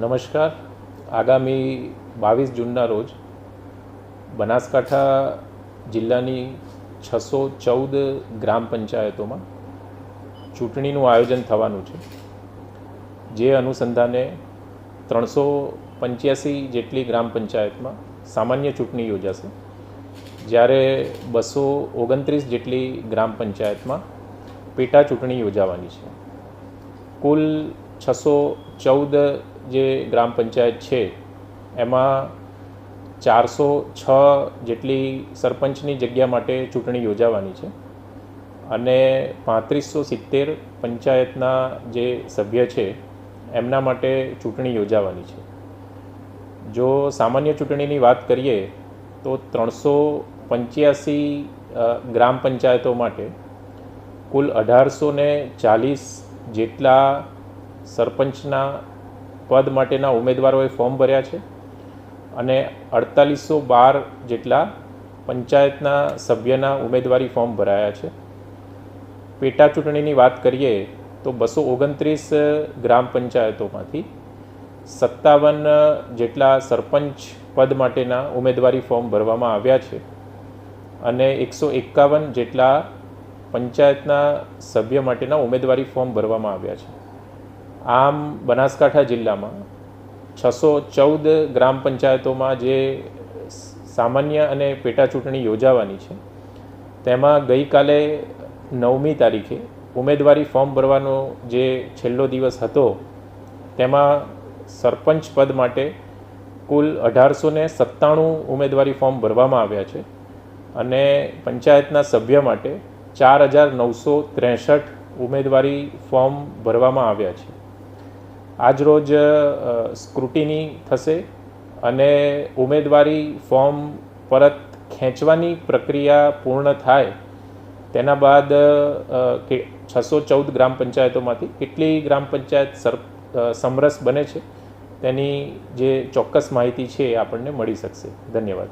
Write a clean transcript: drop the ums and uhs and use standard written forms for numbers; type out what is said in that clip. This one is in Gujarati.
નમસ્કાર. આગામી 22 જૂનના રોજ બનાસકાંઠા જિલ્લાની 614 ગ્રામ પંચાયતોમાં ચૂંટણીનું આયોજન થવાનું છે. જે અનુસંધાને 385 જેટલી ગ્રામ પંચાયતમાં સામાન્ય ચૂંટણી યોજાશે, જ્યારે 229 જેટલી ગ્રામ પંચાયતમાં પેટા ચૂંટણી યોજાવાની છે. કુલ 614 જે ગ્રામ પંચાયત છે એમાં 406 જેટલી સરપંચની જગ્યા માટે ચૂંટણી યોજાવાની છે અને 3570 પંચાયતના જે સભ્ય છે એમના માટે ચૂંટણી યોજાવાની છે. જો સામાન્ય ચૂંટણીની વાત કરીએ તો 385 ગ્રામ પંચાયતો માટે કુલ 1840 જેટલા સરપંચના પદ માટેના ઉમેદવારોએ ફોર્મ ભર્યા છે અને 4812 જેટલા પંચાયતના સભ્યના ઉમેદવારી ફોર્મ ભરાયા છે. પેટા ચૂંટણીની વાત કરીએ તો 229 ગ્રામ પંચાયતોમાંથી 57 જેટલા સરપંચ પદ માટેના ઉમેદવારી ફોર્મ ભરવામાં આવ્યા છે અને 151 જેટલા પંચાયતના સભ્ય માટેના ઉમેદવારી ફોર્મ ભરવામાં આવ્યા છે. આમ બનાસકાંઠા જિલ્લામાં 614 ગ્રામ પંચાયતોમાં જે સામાન્ય અને પેટા ચૂંટણી યોજાવાની છે તેમાં ગઈકાલે 9મી તારીખે ઉમેદવારી ફોર્મ ભરવાનો જે છેલ્લો દિવસ હતો તેમાં સરપંચ પદ માટે કુલ 1897 ઉમેદવારી ફોર્મ ભરવામાં આવ્યા છે અને પંચાયતના સભ્ય માટે 4963 ઉમેદવારી ફોર્મ ભરવામાં આવ્યા છે. આજરોજ સ્ક્રુટિની થશે અને ઉમેદવારી ફોર્મ પરત ખેંચવાની પ્રક્રિયા પૂર્ણ થાય તેના બાદ 614 ગ્રામ પંચાયતોમાંથી કેટલી ગ્રામ પંચાયત સમરસ બને છે તેની જે ચોક્કસ માહિતી છે એ આપણને મળી શકશે. ધન્યવાદ.